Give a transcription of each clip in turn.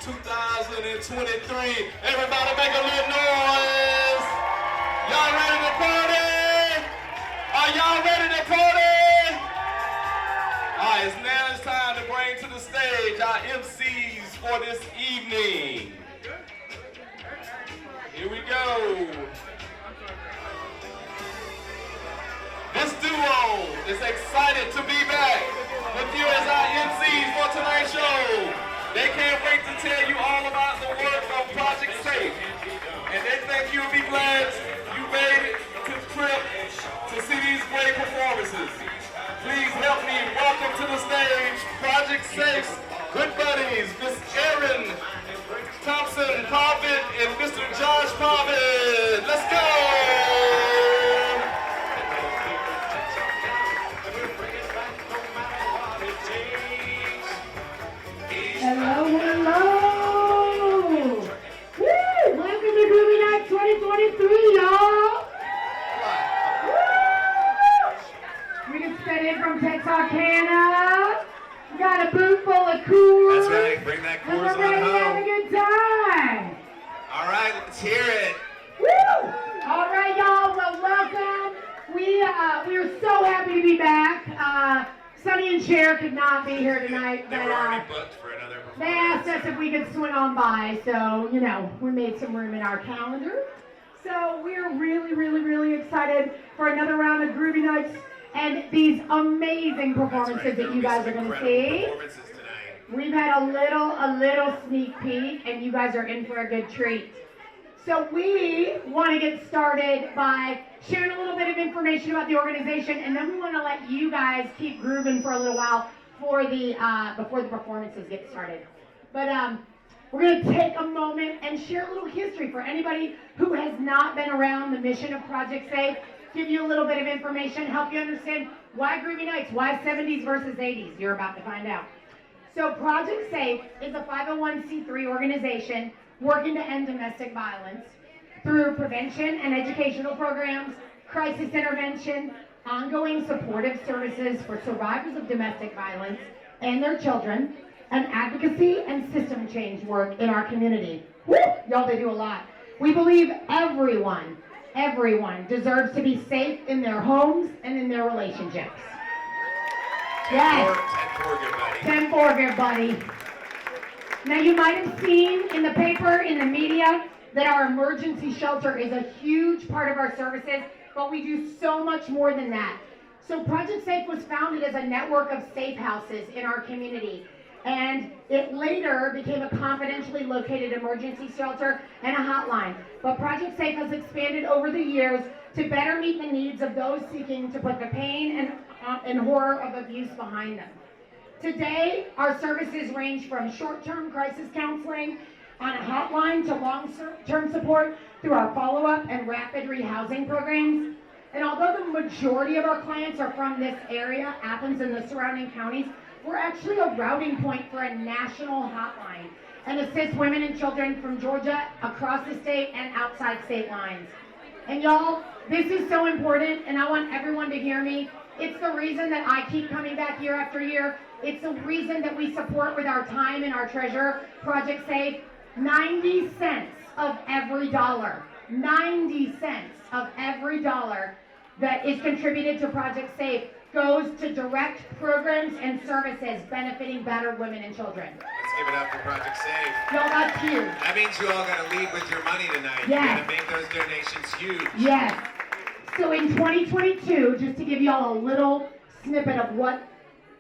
2023. Everybody make a little noise. Y'all ready to party? Are y'all ready to party? All right, it's time to bring to the stage our MCs for this evening. Here we go. This duo is excited to be back with you as our MCs for tonight's show. They can't wait to tell you all about the work of Project Safe. And they think you'll be glad you made it to the trip to see these great performances. Please help me welcome to the stage Project Safe's good buddies, Miss Erin Thompson Parvin and Mr. Josh Parvin. Let's go! Hello, hello! Woo! Welcome to Groovy Night 2023, y'all! Woo! We just got in from Texarkana. We got a boot full of Coors. That's right, bring that Coors on We're ready to have a home. good time. All right, let's hear it. Woo! All right, y'all. Well, welcome. We are so happy to be back. Sonny and Cher could not be here tonight, They but were already booked for another performance. they asked us if we could swing on by, so, you know, we made some room in our calendar. So we're really, really, really excited for another round of Groovy Nights and these amazing performances that you guys are going to see. Performances tonight. We've had a little sneak peek, and you guys are in for a good treat. So we want to get started by sharing a little bit of information about the organization, and then we want to let you guys keep grooving for a little while for the before the performances get started. But we're going to take a moment and share a little history for anybody who has not been around the mission of Project Safe. Give you a little bit of information, help you understand why Groovy Nights, why 70s versus 80s. You're about to find out. So Project Safe is a 501c3 organization working to end domestic violence through prevention and educational programs, crisis intervention, ongoing supportive services for survivors of domestic violence and their children, and advocacy and system change work in our community. Woo! Y'all, they do a lot. We believe everyone deserves to be safe in their homes and in their relationships. Yes. 10-4, good buddy. 10-4, good buddy. Now, you might have seen in the paper, in the media, that our emergency shelter is a huge part of our services, but we do so much more than that. So Project Safe was founded as a network of safe houses in our community, and it later became a confidentially located emergency shelter and a hotline. But Project Safe has expanded over the years to better meet the needs of those seeking to put the pain and horror of abuse behind them. Today, our services range from short-term crisis counseling on a hotline to long-term support through our follow-up and rapid rehousing programs. And although the majority of our clients are from this area, Athens and the surrounding counties, we're actually a routing point for a national hotline and assist women and children from Georgia, across the state, and outside state lines. And y'all, this is so important, and I want everyone to hear me. It's the reason that I keep coming back year after year. It's the reason that we support with our time and our treasure, Project Safe. 90 cents of every dollar, 90 cents of every dollar that is contributed to Project Safe goes to direct programs and services benefiting battered women and children. Let's give it up for Project Safe. Y'all, that's huge. That means you all got to lead with your money tonight. Yes. You got to make those donations huge. Yes. So in 2022, just to give y'all a little snippet of what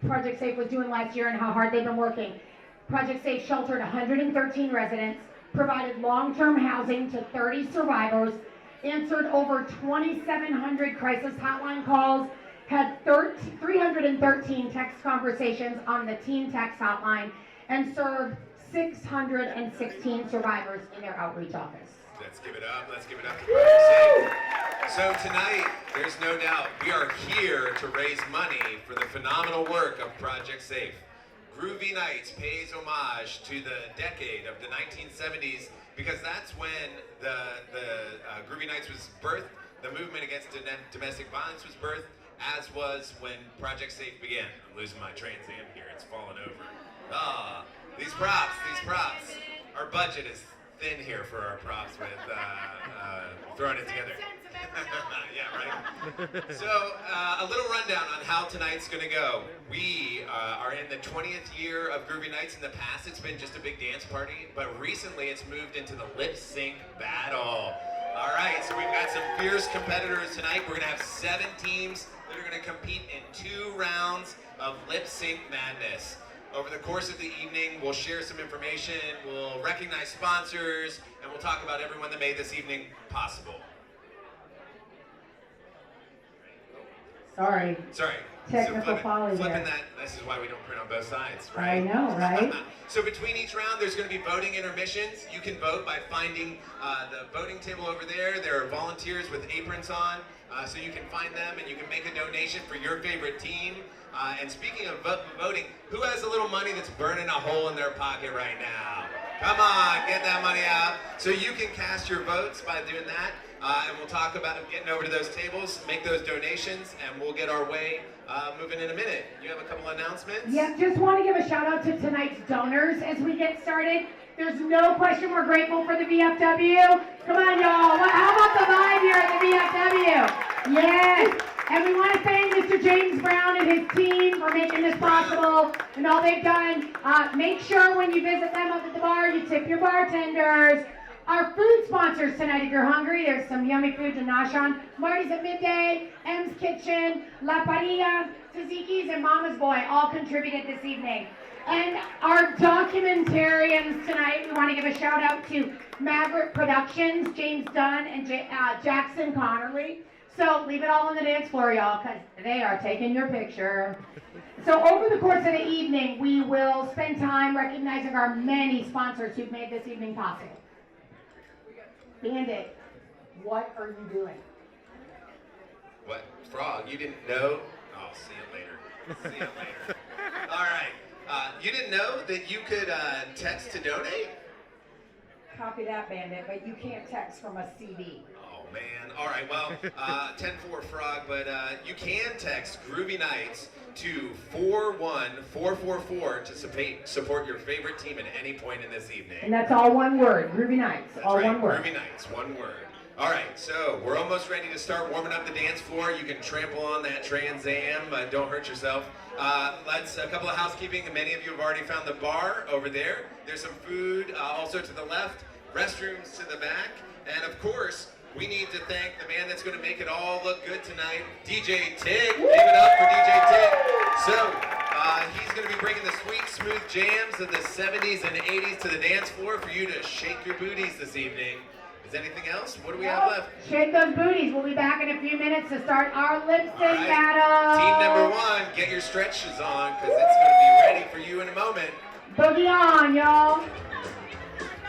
Project Safe was doing last year and how hard they've been working, Project Safe sheltered 113 residents, provided long-term housing to 30 survivors, answered over 2,700 crisis hotline calls, had 313 text conversations on the Teen Text Hotline, and served 616 survivors in their outreach office. Let's give it up. Let's give it up for Project Safe. So tonight, there's no doubt, we are here to raise money for the phenomenal work of Project Safe. Groovy Nights pays homage to the decade of the 1970s because that's when the Groovy Nights was birthed, the movement against domestic violence was birthed, as was when Project Safe began. I'm losing my Trans Am here, it's falling over. Ah, these props. our budget is thin here for our props with throwing it together. Yeah, right? So, a little rundown on how tonight's gonna go. We are in the 20th year of Groovy Nights. In the past, it's been just a big dance party, but recently it's moved into the lip sync battle. All right, so we've got some fierce competitors tonight. We're gonna have 7 teams that are gonna compete in 2 rounds of lip sync madness. Over the course of the evening, we'll share some information, we'll recognize sponsors, and we'll talk about everyone that made this evening possible. Sorry. Technical folly flipping there. that, this is why we don't print on both sides, right? I know, right? So between each round, there's going to be voting intermissions. You can vote by finding the voting table over there. There are volunteers with aprons on, so you can find them and you can make a donation for your favorite team. And speaking of voting, who has a little money that's burning a hole in their pocket right now? Come on, get that money out. So you can cast your votes by doing that. And we'll talk about getting over to those tables, make those donations, and we'll get our way moving in a minute. You have a couple announcements? Yeah, just want to give a shout out to tonight's donors as we get started. There's no question we're grateful for the VFW. Come on, y'all. How about the vibe here at the VFW? Yes. And we want to thank Mr. James Brown and his team for making this possible and all they've done. Make sure when you visit them up at the bar, you tip your bartenders. Our food sponsors tonight, if you're hungry, there's some yummy food to nosh on. Marty's at Midday, M's Kitchen, La Parilla, Tzatziki's, and Mama's Boy all contributed this evening. And our documentarians tonight, we want to give a shout out to Maverick Productions, James Dunn and Jackson Connerly. So leave it all on the dance floor, y'all, because they are taking your picture. So over the course of the evening, we will spend time recognizing our many sponsors who've made this evening possible. Bandit, what are you doing? What? Frog, you didn't know? Oh, see you later. See you later. All right. You didn't know that you could text to donate? Copy that, Bandit, but you can't text from a CD. Oh, man. All right, well, 10-4 Frog, but you can text Groovy Nights to 41444 to support your favorite team at any point in this evening. And that's all one word, Groovy Nights, That's all right, one word. Groovy Nights, one word. All right, so we're almost ready to start warming up the dance floor. You can trample on that Trans Am, don't hurt yourself. Let's a couple of housekeeping. Many of you have already found the bar over there. There's some food also to the left, restrooms to the back, and of course, we need to thank the man that's going to make it all look good tonight, DJ Tig. Give it up for DJ Tig. So, he's going to be bringing the sweet, smooth jams of the 70s and 80s to the dance floor for you to shake your booties this evening. Is anything else? What do we have left? Shake those booties. We'll be back in a few minutes to start our lip sync battle. Team number 1, get your stretches on because it's going to be ready for you in a moment. Boogie on, y'all.